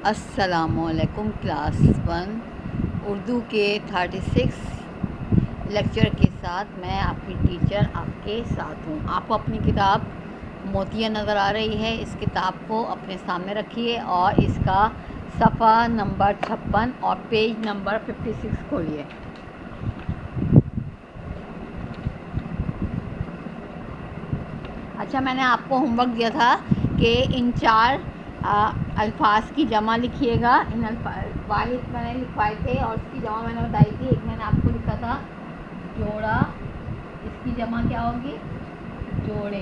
अस्सलामुअलैकुम क्लास 1 उर्दू के 36 लेक्चर के साथ मैं आपकी टीचर आपके साथ हूँ। आपको अपनी किताब मोतिया नज़र आ रही है। इस किताब को अपने सामने रखिए और इसका सफ़ा नंबर 56 और पेज नंबर 56 खोलिए। अच्छा, मैंने आपको होमवर्क दिया था कि इन चार अल्फाज की जमा लिखिएगा। इन वाहिद मैंने लिखवाए थे और इसकी जमा मैंने बताई थी। एक मैंने आपको लिखा था जोड़ा, इसकी जमा क्या होगी? जोड़े।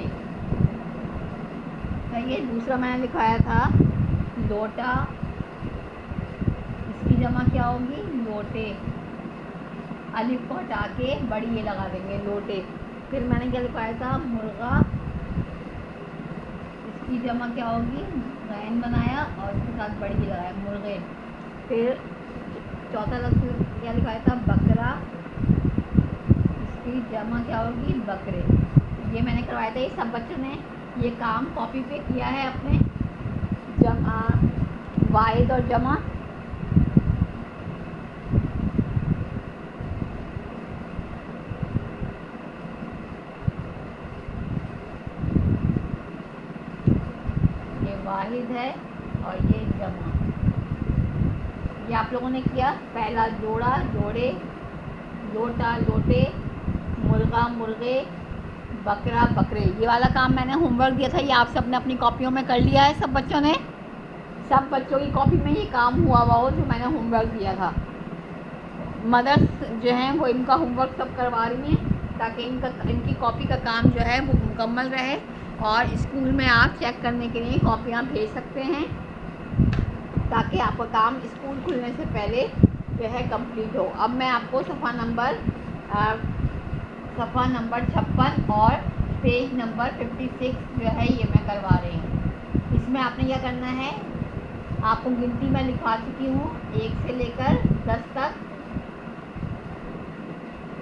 सही है। दूसरा मैंने लिखवाया था लोटा, इसकी जमा क्या होगी? लोटे। अलिफ को हटा के बड़ी ये लगा देंगे, लोटे। फिर मैंने क्या लिखवाया था? मुर्गा, इसकी जमा क्या होगी? गैन बनाया और उसके साथ बड़ी ही लगाया, मुर्गे। फिर चौथा लफ्ज़ क्या लिखाया था? बकरा, इसकी जमा क्या होगी? बकरे। ये मैंने करवाया था। ये सब बच्चों ने ये काम कॉपी पे किया है अपने। जमा, वाहिद और जमा। वाहिद है और ये जमा, ये आप लोगों ने किया। पहला जोड़ा, जोड़े, लोटा, लोटे, मुर्गा, मुर्गे, बकरा, बकरे। ये वाला काम मैंने होमवर्क दिया था, ये आप सब ने अपनी कॉपियों में कर लिया है। सब बच्चों ने, सब बच्चों की कॉपी में ये काम हुआ हो जो मैंने होमवर्क दिया था। मदर्स जो हैं वो इनका होमवर्क सब करवा रही हैं ताकि इनकी कॉपी का काम जो है वो मुकम्मल रहे और स्कूल में आप चेक करने के लिए कॉपियाँ भेज सकते हैं ताकि आपका काम स्कूल खुलने से पहले जो है कंप्लीट हो। अब मैं आपको सफ़ा नंबर 56 और पेज नंबर 56 जो है ये मैं करवा रही हूँ। इसमें आपने क्या करना है? आपको गिनती में लिखा चुकी हूँ 1 से लेकर 10 तक।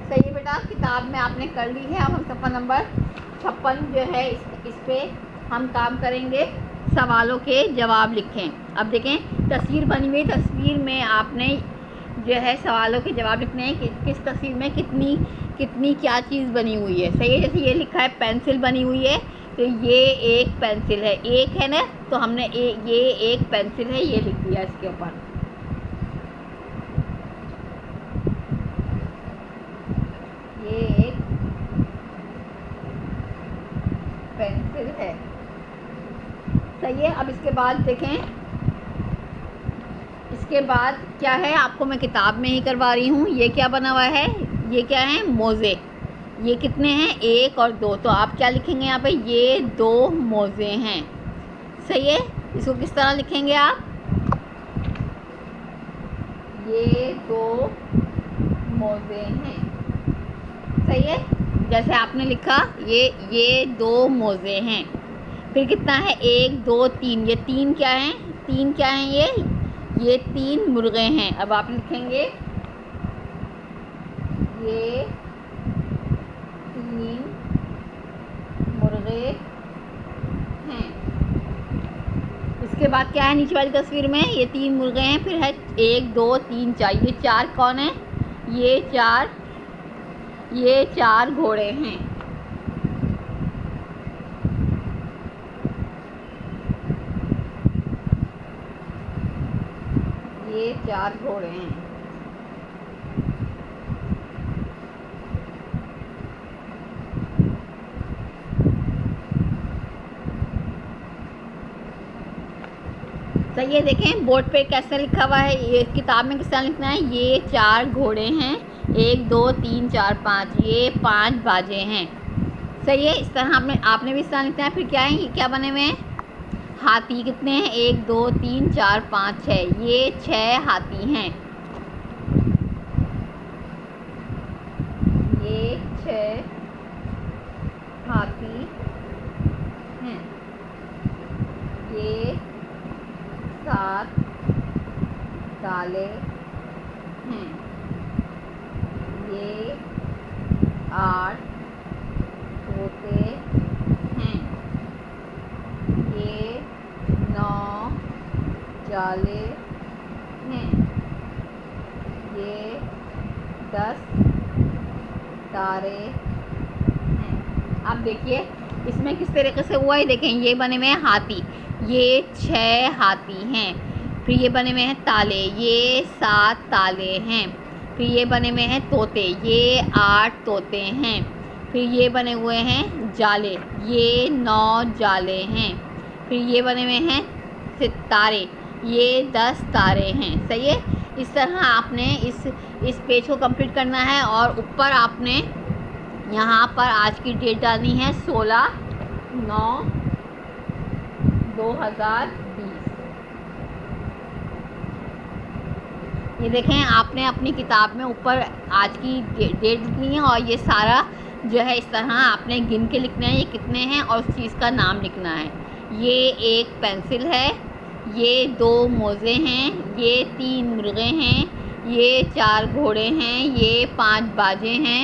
सही है बेटा, किताब में आपने कर ली है। अब हम सफ़ा नंबर 56 जो है इस पे हम काम करेंगे। सवालों के जवाब लिखें। अब देखें तस्वीर बनी हुई, तस्वीर में आपने जो है सवालों के जवाब लिखने हैं कि किस तस्वीर में कितनी क्या चीज़ बनी हुई है। सही है। जैसे ये लिखा है पेंसिल बनी हुई है, तो ये एक पेंसिल है, एक है ना, तो हमने ये एक पेंसिल है ये लिख दिया इसके ऊपर। ये एक पेंसिल है। सही है। अब इसके बाद देखें, इसके बाद क्या है आपको मैं किताब में ही करवा रही हूँ। ये क्या बना हुआ है? ये क्या है? मोज़े। ये कितने हैं? 1 और 2। तो आप क्या लिखेंगे यहाँ पे? ये 2 मोज़े हैं। सही है। इसको किस तरह लिखेंगे आप? ये 2 मोज़े हैं। सही है। जैसे आपने लिखा ये 2 मोज़े हैं। फिर कितना है? 1 2 3। ये 3 क्या हैं? 3 क्या हैं? ये 3 मुर्गे हैं। अब आप लिखेंगे ये 3 मुर्गे हैं। इसके बाद क्या है नीचे वाली तस्वीर में? ये 3 मुर्गे हैं। फिर है 1 2 3 4। ये 4 कौन है? ये 4 घोड़े हैं। ये 4 घोड़े हैं। सही है। देखें बोर्ड पे कैसे लिखा हुआ है, ये किताब में किस तरह लिखना है? ये 4 घोड़े हैं, 1 2 3 4 5, ये 5 बाजे हैं। सही है। इस तरह आपने भी इस तरह लिखना है। फिर क्या है? ये क्या बने हुए हैं? हाथी। कितने हैं? 1 2 3 4 5 6। ये 6 हाथी हैं। ये 6 हाथी हैं। ये 7 ताले हैं। ये 8 तोते हैं। ये 9 जाले हैं। ये 10 तारे हैं। अब देखिए इसमें किस तरीके से हुआ है, देखें ये बने हुए हैं हाथी, ये 6 हाथी हैं। फिर ये बने हुए हैं ताले, ये 7 ताले हैं। फिर ये बने हुए हैं तोते, ये 8 तोते हैं। फिर ये बने हुए हैं जाले, ये 9 जाले हैं। फिर ये बने हुए हैं सितारे, ये 10 तारे हैं। सही है। इस तरह आपने इस पेज को कंप्लीट करना है और ऊपर आपने यहाँ पर आज की डेट डालनी है 16/9/2020। ये देखें आपने अपनी किताब में ऊपर आज की डेट लिखनी है और ये सारा जो है इस तरह आपने गिन के लिखना है ये कितने हैं और उस चीज़ का नाम लिखना है। ये एक पेंसिल है, ये 2 मोज़े हैं, ये 3 मुर्गे हैं, ये 4 घोड़े हैं, ये 5 बाजे हैं,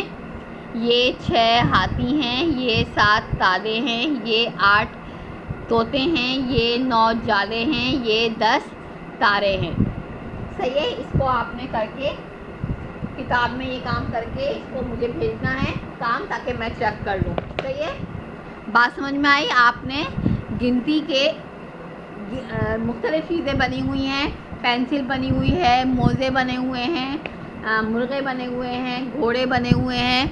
ये 6 हाथी हैं, ये 7 ताले हैं, ये 8 तोते हैं, ये 9 जाले हैं, ये 10 तारे हैं। सही है। इसको आपने करके किताब में ये काम करके इसको मुझे भेजना है काम, ताकि मैं चेक कर लूँ। सही है। बात समझ में आई। आपने गिनती के मुख्तलिफ़ चीज़ें बनी हुई हैं, पेंसिल बनी हुई है, मोज़े बने हुए हैं, मुर्गे बने हुए हैं, घोड़े बने हुए हैं,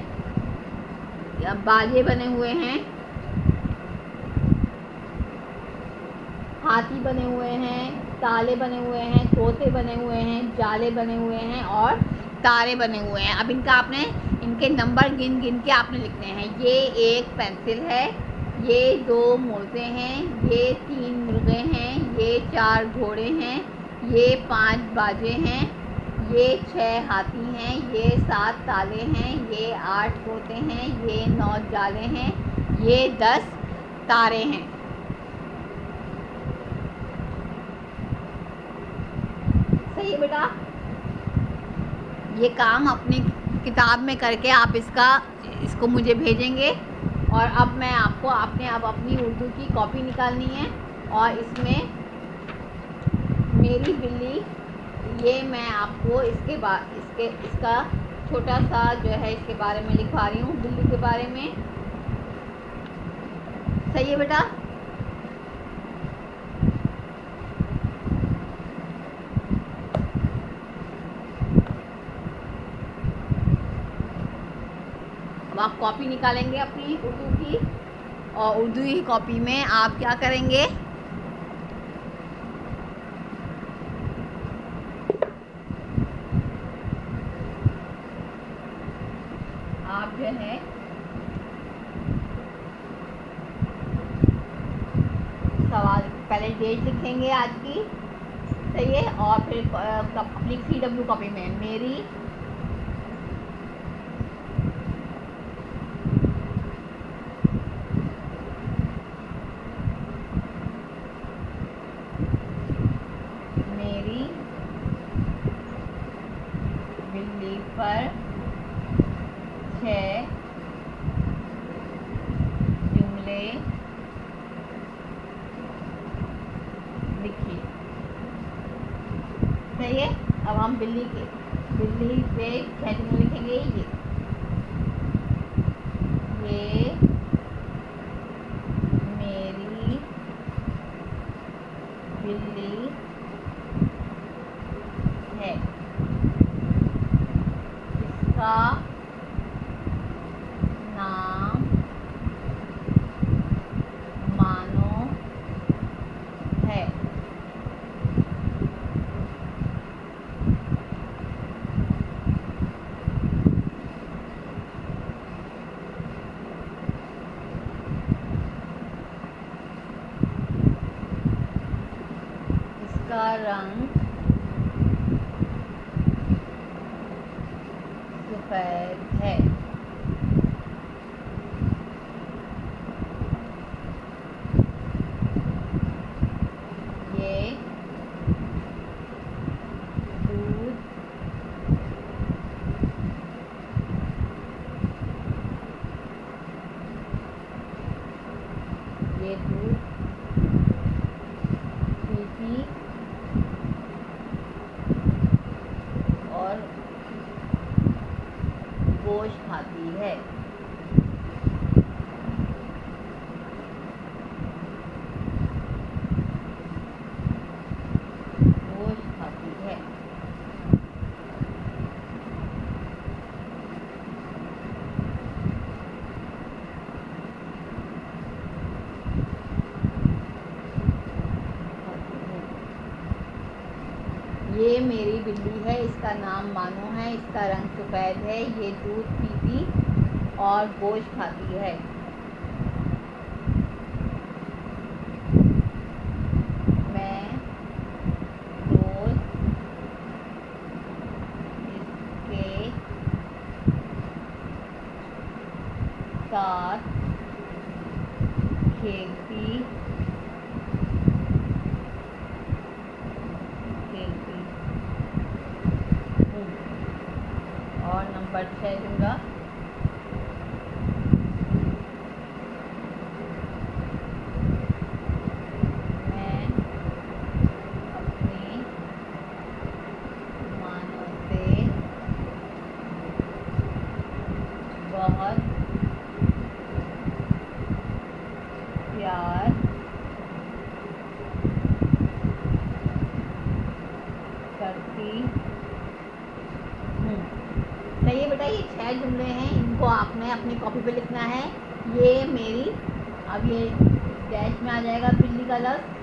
बाजे बने हुए हैं, हाथी बने हुए हैं, ताले बने हुए हैं, तोते बने हुए हैं, जाले बने हुए हैं और तारे बने हुए हैं। अब इनका आपने इनके नंबर गिन गिन के आपने लिखने हैं। ये एक पेंसिल है, ये 2 मोज़े हैं, ये 3 मुर्गे हैं, ये 4 घोड़े हैं, ये 5 बाजे हैं, ये 6 हाथी हैं, ये 7 ताले हैं, ये 8 तोते हैं, ये 9 जाले हैं, ये 10 तारे हैं। सही है बेटा। ये काम अपनी किताब में करके आप इसको मुझे भेजेंगे। और अब मैं आपको आपने अब अपनी उर्दू की कॉपी निकालनी है और इसमें मेरी बिल्ली, ये मैं आपको इसका छोटा सा जो है इसके बारे में लिखवा रही हूँ, बिल्ली के बारे में। सही है बेटा। अब आप कॉपी निकालेंगे अपनी उर्दू की और उर्दू की कॉपी में आप क्या करेंगे, आप जो है सवाल पहले डेट लिखेंगे आज की। सही है। और फिर अपनी CW कॉपी में मेरी बिल्ली पर 6 जुमले लिखिए। सही है। अब हम बिल्ली पे 6 जुमले लिखेंगे। ये मेरी बिल्ली है, इसका नाम मानो है। इसका रंग सफेद है। ये दूध पीती है। गोश्त खाती है। ये मेरी बिल्ली है, इसका नाम मानो है, इसका रंग सफ़ेद है, ये दूध पीती और गोश्त खाती है। मैं रोज़ इसके साथ खेलती हूँ। और नंबर 6 दूंगा। मैं अपनी मानों से बहुत प्यार करती हूँ। सही है बेटा, ये 6 जुमले हैं, इनको आपने अपनी कॉपी पे लिखना है। ये मेरी, अब ये डैश में आ जाएगा बिल्ली का लफ्ज़।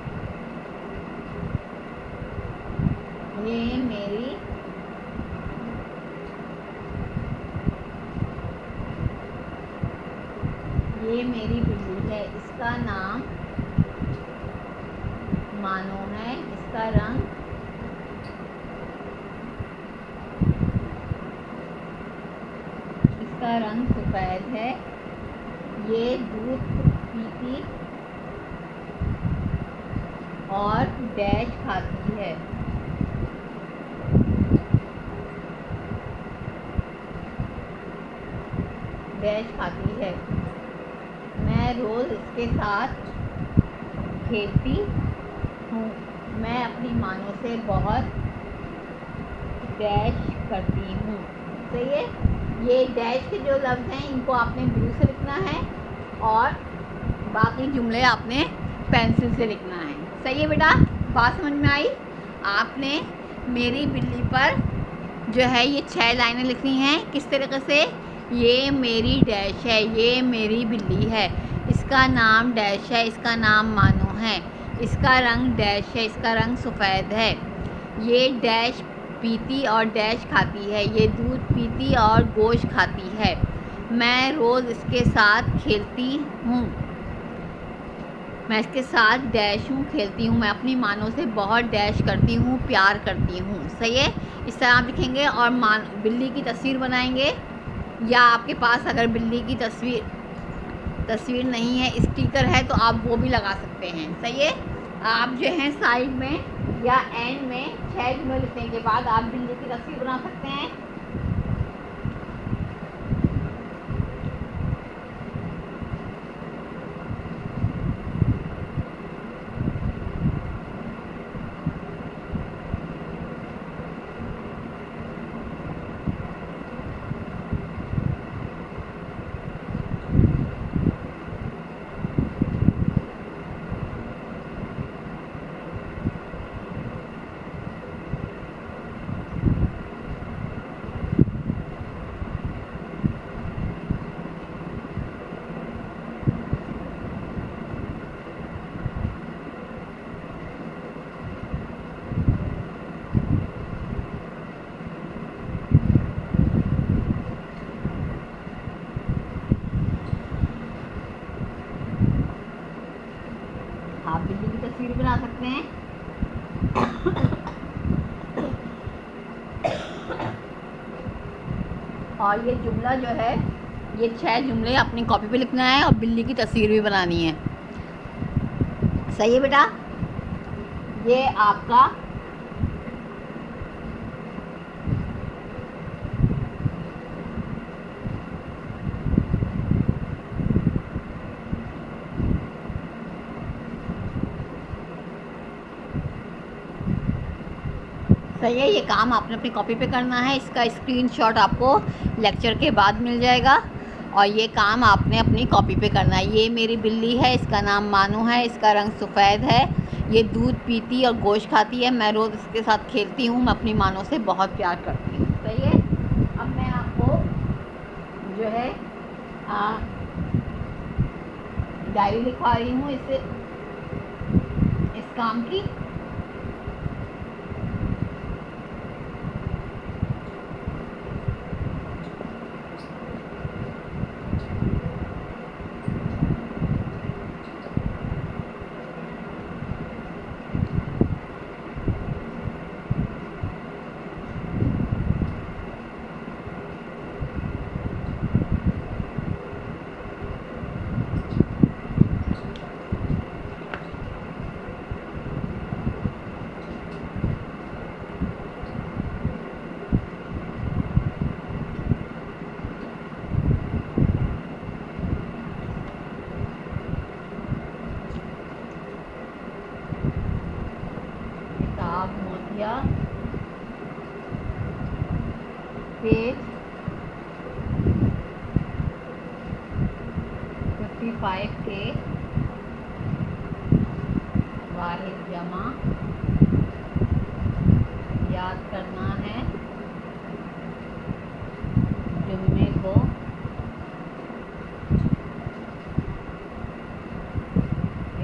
ये मेरी बिल्ली है, इसका नाम मानो है, इसका रंग सफ़ेद है, ये दूध पीती और डैश खाती है। मैं रोज़ इसके साथ खेलती हूँ। मैं अपनी मानों से बहुत डैश करती हूँ। सही है। ये डैश के जो लफ्ज़ हैं इनको आपने ब्लू से लिखना है और बाकी जुमले आपने पेंसिल से लिखना है। सही है बेटा, बात समझ में आई? आपने मेरी बिल्ली पर जो है ये 6 लाइनें लिखनी हैं। किस तरीके से? ये मेरी डैश है, ये मेरी बिल्ली है, इसका नाम डैश है, इसका नाम मानो है, इसका रंग डैश है, इसका रंग सफ़ेद है, ये डैश पीती और डैश खाती है, ये दूध पीती और गोश्त खाती है, मैं रोज़ इसके साथ खेलती हूँ, मैं इसके साथ डैश हूँ, खेलती हूँ, मैं अपनी मानों से बहुत डैश करती हूँ, प्यार करती हूँ। सही है। इस तरह आप लिखेंगे और बिल्ली की तस्वीर बनाएंगे, या आपके पास अगर बिल्ली की तस्वीर नहीं है, स्टिकर है, तो आप वो भी लगा सकते हैं। सही है। आप जो है साइड में या एंड में 6 जुमले लिखने के बाद आप बिल्ली की तस्वीर बना सकते हैं। आप बिल्ली की तस्वीर बना सकते हैं। और ये जुमला जो है, ये 6 जुमले अपनी कॉपी पे लिखना है और बिल्ली की तस्वीर भी बनानी है। सही है बेटा। ये आपका सही है। ये काम आपने अपनी कॉपी पे करना है। इसका स्क्रीनशॉट आपको लेक्चर के बाद मिल जाएगा। और ये काम आपने अपनी कॉपी पे करना है। ये मेरी बिल्ली है, इसका नाम मानू है, इसका रंग सफ़ेद है, ये दूध पीती और गोश्त खाती है। मैं रोज़ इसके साथ खेलती हूँ, मैं अपनी मानू से बहुत प्यार करती हूँ। सही है। अब मैं आपको जो है डायरी लिखवा रही हूँ इस काम की। मोतिया पेज 55 के वाहिद जमा याद करना है जुम्मे को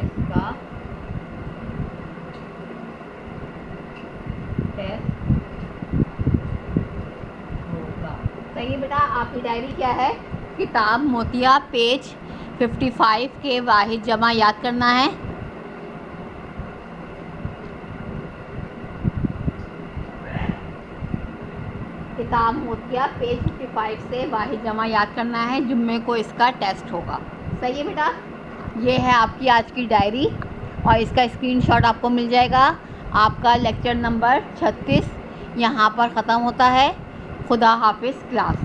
इसका टेस्ट होगा। सही बेटा, आपकी डायरी क्या है? किताब मोतिया पेज 55 के वाहिद जमा याद करना है। किताब मोतिया पेज 55 से वाहिद जमा याद करना है, जुम्मे को इसका टेस्ट होगा। सही है बेटा। ये है आपकी आज की डायरी और इसका स्क्रीनशॉट आपको मिल जाएगा। आपका लेक्चर नंबर 36 यहाँ पर ख़त्म होता है। खुदा हाफिज़ क्लास।